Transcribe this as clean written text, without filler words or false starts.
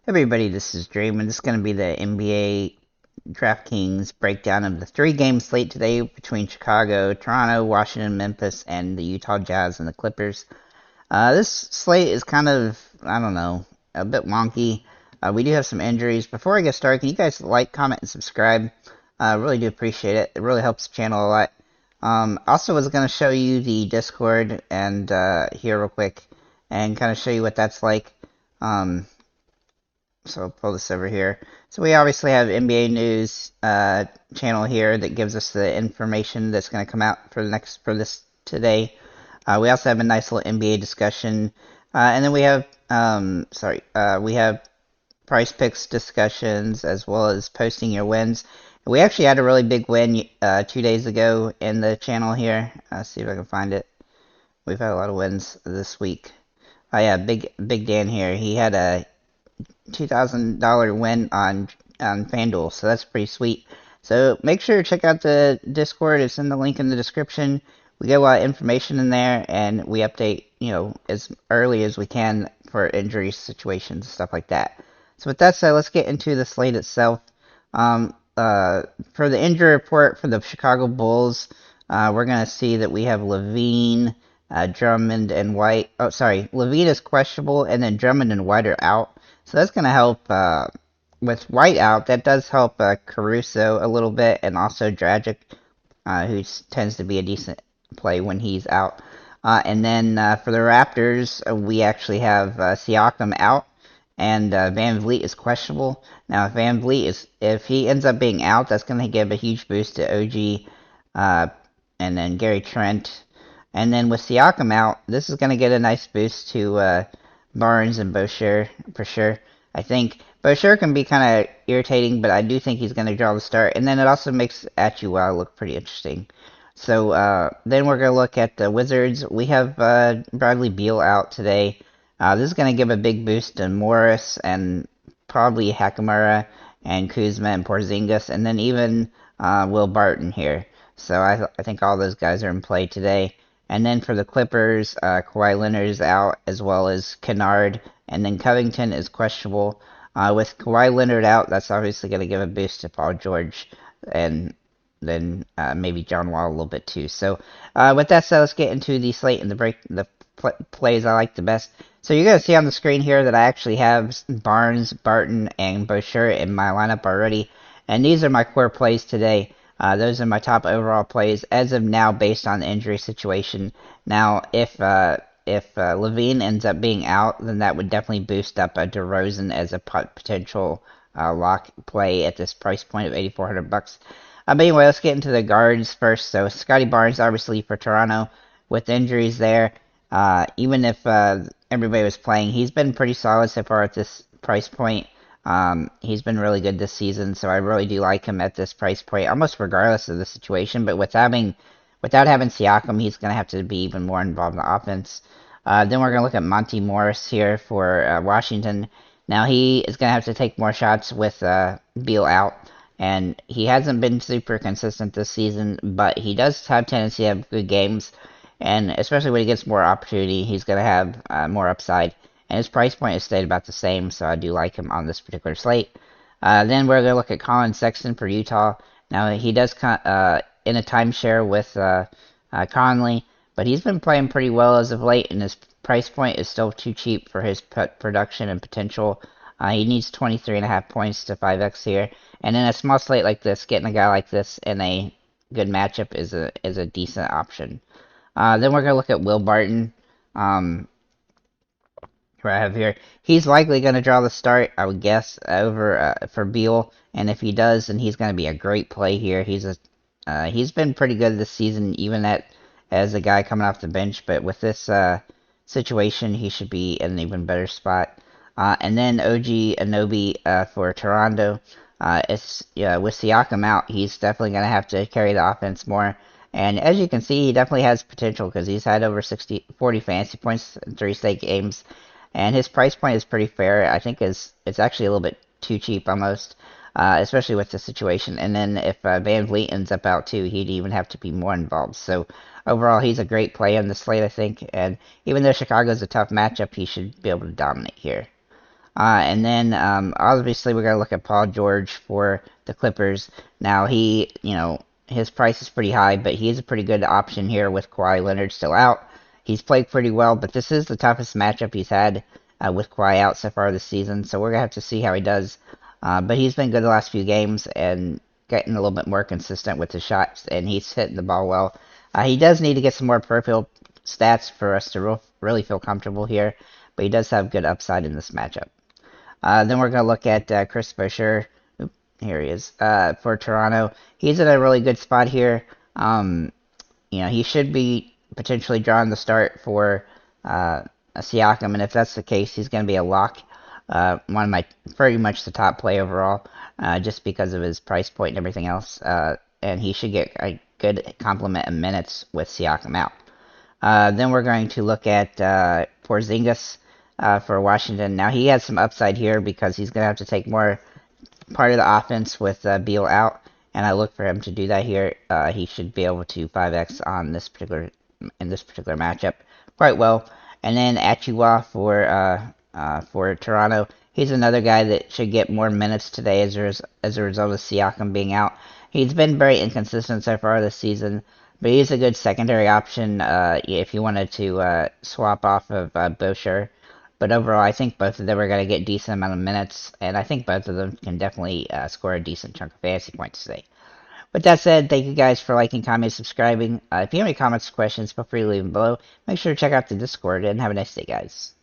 Everybody, this is Dream, and this is going to be the NBA DraftKings breakdown of the three-game slate today between Chicago, Toronto, Washington, Memphis, and the Utah Jazz and the Clippers. This slate is kind of, I don't know, a bit wonky. We do have some injuries. Before I get started, can you guys like, comment, and subscribe? I really do appreciate it. It really helps the channel a lot. Also was going to show you the Discord and here real quick and kind of show you what that's like. So I'll pull this over here. So we obviously have NBA news channel here that gives us the information that's going to come out for this today. We also have a nice little NBA discussion, and then we have we have price picks discussions as well as posting your wins. We actually had a really big win 2 days ago in the channel here. See if I can find it. We've had a lot of wins this week. Oh yeah, Big Dan here. He had a $2,000 win on FanDuel, so that's pretty sweet. So make sure to check out the Discord. It's in the link in the description. We get a lot of information in there, and we update, as early as we can for injury situations and stuff like that. So with that said, let's get into the slate itself. For the injury report for the Chicago Bulls, we're going to see that we have Levine, Drummond, and White. Oh, sorry, Levine is questionable, and then Drummond and White are out. So that's going to help, with White out, that does help Caruso a little bit, and also Dragic, who tends to be a decent play when he's out. And then for the Raptors, we actually have Siakam out, and Van Vliet is questionable. Now, if he ends up being out, that's going to give a huge boost to OG, and then Gary Trent. And then with Siakam out, this is going to get a nice boost to Barnes and Boucher, for sure. I think Boucher can be kind of irritating, but I do think he's going to draw the start. And then it also makes Achiuwa look pretty interesting. So then we're going to look at the Wizards. We have Bradley Beal out today. This is going to give a big boost to Morris and probably Hachimura and Kuzma and Porzingis, and then even Will Barton here. So I think all those guys are in play today. And then for the Clippers, Kawhi Leonard is out, as well as Kennard, and then Covington is questionable. With Kawhi Leonard out, that's obviously going to give a boost to Paul George, and then maybe John Wall a little bit too. So with that said, let's get into the slate and the plays I like the best. So you're going to see on the screen here that I actually have Barnes, Barton, and Boucher in my lineup already, and these are my core plays today. Those are my top overall plays as of now, based on the injury situation. Now, if Levine ends up being out, then that would definitely boost up a DeRozan as a potential lock play at this price point of $8,400. But anyway, let's get into the guards first. So Scotty Barnes, obviously for Toronto, with injuries there. Even if everybody was playing, he's been pretty solid so far at this price point. He's been really good this season, so I really do like him at this price point, almost regardless of the situation. But without having Siakam, he's going to have to be even more involved in the offense. Then we're going to look at Monty Morris here for Washington. Now, he is going to have to take more shots with Beal out, and he hasn't been super consistent this season, but he does have tendency to have good games, and especially when he gets more opportunity, he's going to have more upside. And his price point has stayed about the same, so I do like him on this particular slate. Then we're going to look at Colin Sexton for Utah. Now, he does in a timeshare with Conley, but he's been playing pretty well as of late, and his price point is still too cheap for his production and potential. He needs 23.5 points to 5x here. And in a small slate like this, getting a guy like this in a good matchup is a decent option. Then we're going to look at Will Barton. I have here. He's likely going to draw the start, I would guess, over for Beal, and if he does, then he's going to be a great play here. He's been pretty good this season, even as a guy coming off the bench, but with this situation, he should be in an even better spot. And then OG Anunoby for Toronto. With Siakam out, he's definitely going to have to carry the offense more. And as you can see, he definitely has potential because he's had over 40 fantasy points in 3 straight games. And his price point is pretty fair. I think it's actually a little bit too cheap almost, especially with the situation. And then if Van Vliet ends up out too, he'd even have to be more involved. So overall, he's a great play on the slate, I think. And even though Chicago's a tough matchup, he should be able to dominate here. And then obviously we're gonna look at Paul George for the Clippers. Now his price is pretty high, but he is a pretty good option here with Kawhi Leonard still out. He's played pretty well, but this is the toughest matchup he's had with Kawhi out so far this season. So we're gonna have to see how he does. But he's been good the last few games and getting a little bit more consistent with his shots, and he's hitting the ball well. He does need to get some more peripheral stats for us to really feel comfortable here, but he does have good upside in this matchup. Then we're going to look at Chris Boucher. Here he is for Toronto. He's in a really good spot here. He should be potentially drawing the start for Siakam, and if that's the case, he's going to be a lock. One of my pretty much the top play overall, just because of his price point and everything else. And he should get a good complement of minutes with Siakam out. Then we're going to look at Porzingis for Washington. Now he has some upside here because he's going to have to take more part of the offense with Beal out, and I look for him to do that here. He should be able to 5x on this particular matchup quite well. And then Achua for Toronto. He's another guy that should get more minutes today as a result of Siakam being out. He's been very inconsistent so far this season, but he's a good secondary option if you wanted to swap off of Boucher. But overall, I think both of them are going to get decent amount of minutes, and I think both of them can definitely score a decent chunk of fantasy points today. With that said, thank you guys for liking, commenting, subscribing. If you have any comments or questions, feel free to leave them below. Make sure to check out the Discord, and have a nice day, guys.